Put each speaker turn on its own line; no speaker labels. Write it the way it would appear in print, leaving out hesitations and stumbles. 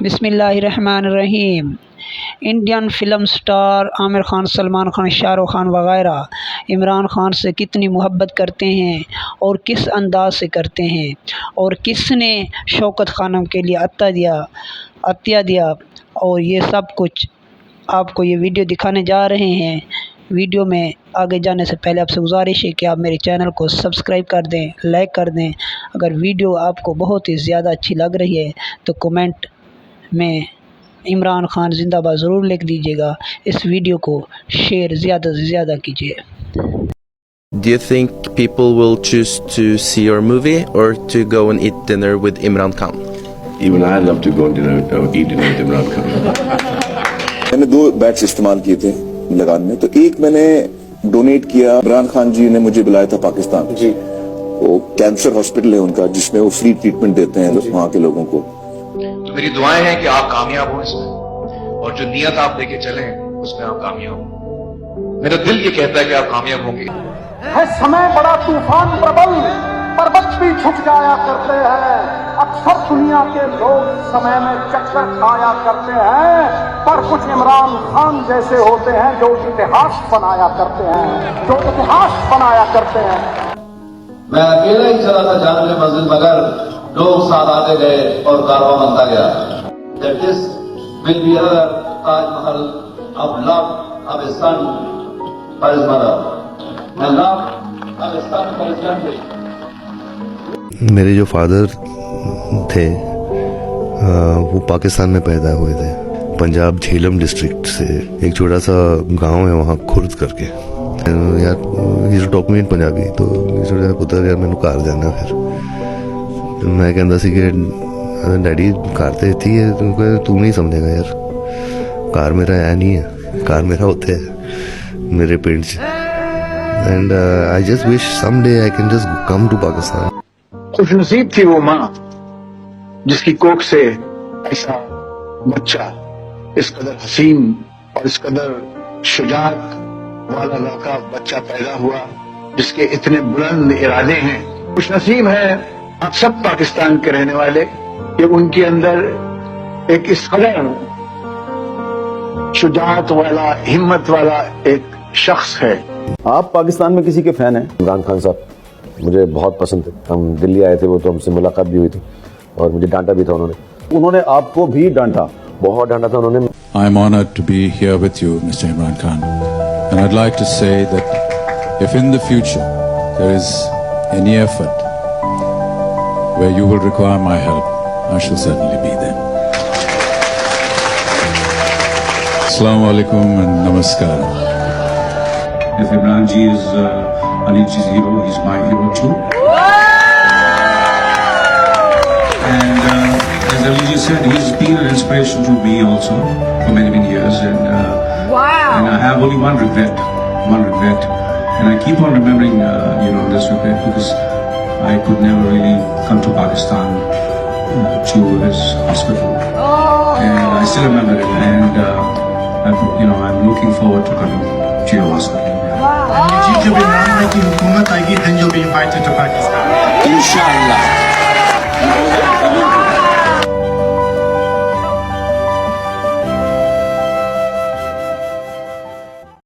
بسم اللہ الرحمن الرحیم۔ Indian film star Aamir Khan, Salman Khan, Shah Rukh Khan وغیرہ عمران خان سے کتنی محبت کرتے ہیں اور کس انداز سے کرتے ہیں، اور کس نے شوکت خانم کے لیے عطیہ دیا، اور یہ سب کچھ آپ کو یہ ویڈیو دکھانے جا رہے ہیں۔ ویڈیو میں آگے جانے سے پہلے آپ سے گزارش ہے کہ آپ میرے چینل کو سبسکرائب کر دیں، لائک کر دیں۔ اگر ویڈیو آپ کو بہت ہی زیادہ اچھی لگ رہی ہے تو کمنٹ میں عمران خان زندہ باد ضرور لکھ دیجیے گا۔ اس ویڈیو کو شیئر زیادہ سے زیادہ کیجیے۔
Do you think people will choose to see your movie or to go and eat dinner with Imran Khan?
Even I love to go and eat dinner with Imran Khan.
میں نے 2 beats استعمال کیے تھے لگان میں، تو ایک میں نے ڈونیٹ کیا، عمران خان جی نے مجھے بلایا تھا پاکستان جی، وہ کینسر ہاسپٹل ہے ان کا جس میں وہ فری ٹریٹمنٹ دیتے ہیں وہاں کے لوگوں کو۔
تو میری دعائیں ہیں کہ آپ کامیاب ہوں اس میں، اور جو نیت آپ لے کے چلیں اس میں آپ کامیاب ہوں۔ میرا دل یہ کہتا ہے کہ آپ کامیاب ہوں گے۔
ہے سمے بڑا طوفان پربل، پربت بھی جھک جایا کرتے ہیں، اکثر دنیا کے لوگ سمے میں چکر کھایا کرتے ہیں، پر کچھ عمران خان جیسے ہوتے ہیں جو اتہاس بنایا کرتے ہیں۔
میں اکیلا ہی چلا تھا جانب منزل، مگر لوگ ساتھ آتے گئے اور کارواں بنتا گیا۔ That this will be another Taj Mahal of love of a son for his mother and love of a son for his country.
میرے جو فادر تھے وہ پاکستان میں پیدا ہوئے تھے، پنجاب جھیلم ڈسٹرکٹ سے ایک چھوٹا سا گاؤں ہے وہاں خرد کر کے۔ یار یہ ٹاک میں پنجابی تو چھوٹا سا پتر یار مینوں گھر جانا، پھر میں کہندا سی کہ ڈیڈی گھر تو اتنے ہی ہے، تو نہیں سمجھے گا یار، گھر میرا ہے نہیں ہے، گھر میرا اتنے ہے میرے پنڈ چ۔ And I just wish some day I can just come to Pakistan.
خوش نصیب تھی وہ ماں جس کی کوکھ سے ایسا بچہ، اس قدر حسین اور اس قدر شجاعت والا لڑکا بچہ پیدا ہوا جس کے اتنے بلند ارادے ہیں۔ خوش نصیب ہیں آپ سب پاکستان کے رہنے والے کہ ان کے اندر ایک اس قدر شجاعت والا، ہمت والا ایک شخص ہے۔
آپ پاکستان میں کسی کے فین ہیں؟ عمران خان صاحب مجھے بہت پسند تھے، ہم دلی آئے تھے، وہ تو ہم سے ملاقات بھی ہوئی تھی اور مجھے ڈانٹا بھی تھا انہوں نے آپ کو بھی ڈانٹا، بہت ڈانٹا تھا انہوں نے۔
I'm honored to be here with you, Mr. Imran Khan, and I'd like to say that if in the future there is any effort where you will require my help, I shall certainly be there. Assalamu alaikum and namaskar.
If Imran ji is Anil ji's hero, he's my hero too. And as Anil ji said, he's been an inspiration to me also for many years. And I have only one regret, and I keep on remembering, this regret, because I could never really come to Pakistan to his hospital, and I still remember it. And I'm looking forward to coming to your hospital.
جب عمران کی حکومت آئے گی then you'll be invited to Pakistan.
انشاءاللہ۔